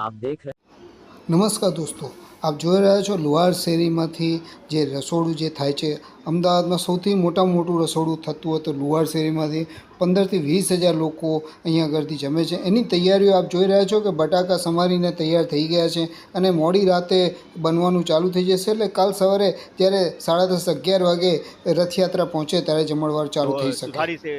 आप देख रहे નમસ્કાર દોસ્તો, આપ જોઈ રહ્યા છો લુહાર શેરીમાંથી જે રસોડું જે થાય છે. અમદાવાદમાં સૌથી મોટામાં મોટું રસોડું થતું હોય તો લુહાર શેરીમાંથી 15થી 20 હજાર લોકો અહીંયા આગળથી જમે છે. એની તૈયારીઓ આપ જોઈ રહ્યા છો કે બટાકા સમારીને તૈયાર થઈ ગયા છે અને મોડી રાતે બનવાનું ચાલુ થઈ જશે. એટલે કાલ સવારે જ્યારે 10:30-11 વાગે રથયાત્રા પહોંચે ત્યારે જમણવાર ચાલુ થઈ શકે. સુધારી છે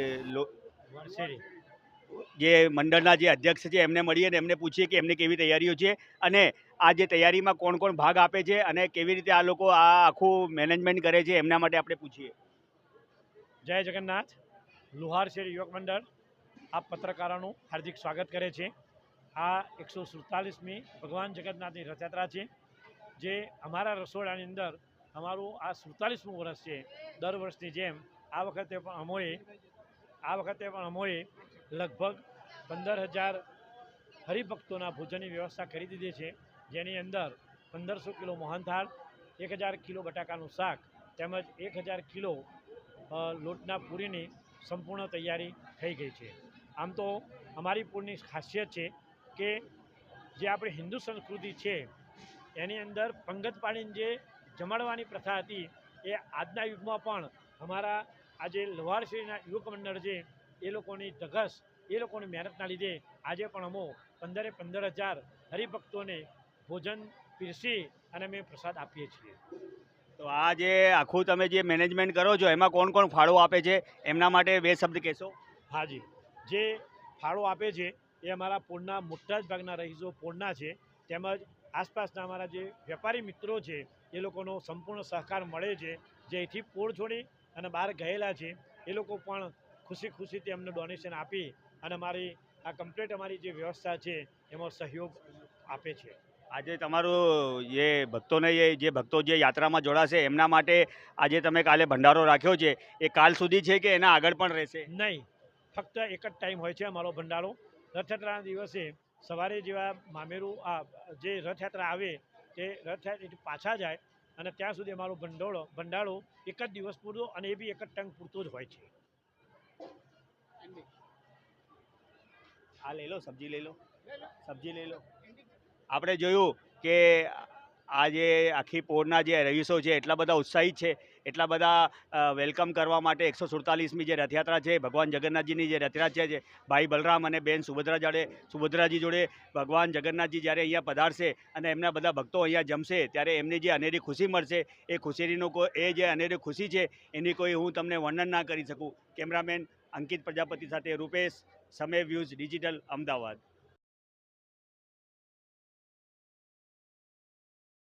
જે મંડળના જે અધ્યક્ષ છે એમને મળીએ અને એમને પૂછીએ કે એમની કેવી તૈયારીઓ છે અને આ જે તૈયારીમાં કોણ કોણ ભાગ આપે છે અને કેવી રીતે આ લોકો આ આખું મેનેજમેન્ટ કરે છે એમના માટે આપણે પૂછીએ. જય જગન્નાથ. લુહાર શેરી યુવક મંડળ આ પત્રકારોનું હાર્દિક સ્વાગત કરે છે. આ 147મી ભગવાન જગન્નાથની રથયાત્રા છે, જે અમારા રસોડાની અંદર અમારું આ 47મું વર્ષ છે. દર વર્ષની જેમ આ વખતે પણ અમોએ લગભગ 15,000 હરિભક્તોના ભોજનની વ્યવસ્થા કરી દીધી છે, જેની અંદર 1500 કિલો મોહનથાળ, 1000 કિલો બટાકાનું શાક તેમજ 1000 કિલો લોટના પૂરીની સંપૂર્ણ તૈયારી થઈ ગઈ છે. આમ તો અમારી પૂરની ખાસિયત છે કે જે આપણી હિન્દુ સંસ્કૃતિ છે એની અંદર પંગત પાડીને જે જમાડવાની પ્રથા હતી એ આજના યુગમાં પણ અમારા આજે લુહાર શેરીના યુવક મંડળ છે એ લોકોની ધગસ, એ લોકોની મહેનતના લીધે આજે પણ અમો 15,000 હરિભક્તોને ભોજન પીરસી અને અમે પ્રસાદ આપીએ છીએ. તો આ જે આખું તમે જે મેનેજમેન્ટ કરો છો એમાં કોણ કોણ ફાળો આપે છે એમના માટે બે શબ્દ કહેશો? હાજી, જે ફાળો આપે છે એ અમારા પોળના મોટા જ ભાગના રહીશો પોળના છે, તેમજ આસપાસના અમારા જે વેપારી મિત્રો છે એ લોકોનો સંપૂર્ણ સહકાર મળે છે. જે અહીંથી પોળ છોડી અને બહાર ગયેલા છે એ લોકો પણ ખુશીથી અમને ડોનેશન આપી અને આ કમ્પ્લીટ અમારી જે વ્યવસ્થા છે એમાં સહયોગ આપે છે. આજે તમારું જે ભક્તો જે યાત્રામાં જોડાશે એમના માટે આજે તમે કાલે ભંડારો રાખ્યો છે એ કાલ સુધી છે કે એના આગળ પણ રહેશે? નહીં, ફક્ત એક જ ટાઈમ હોય છે અમારો ભંડારો. રથયાત્રાના દિવસે સવારે જેવા મામેરું જે રથયાત્રા આવે તે રથયાત્રા પાછા જાય અને ત્યાં સુધી અમારો ભંડારો એક જ દિવસ પૂરતો અને એ બી એક જ ટાઈમ પૂરતો જ હોય છે. આ લઈ લો, સબ્જી લઈ લો. આપણે જોયું કે આ જે આખી પોળના જે રહીશો છે એટલા બધા ઉત્સાહિત છે, એટલા બધા વેલકમ કરવા માટે 147મી જે રથયાત્રા છે, ભગવાન જગન્નાથજીની જે રથયાત્રા છે, ભાઈ બલરામ અને બેન સુભદ્રાજી જોડે ભગવાન જગન્નાથજી જ્યારે અહીંયા પધારશે અને એમના બધા ભક્તો અહીંયા જમશે ત્યારે એમને જે અનેરી ખુશી મળશે એ જે અનેરી ખુશી છે એની કોઈ હું તમને વર્ણન ના કરી શકું. કેમેરામેન અંકિત પ્રજાપતિ સાથે રૂપેશ, સમય વ્યૂઝ ડિજિટલ, અમદાવાદ.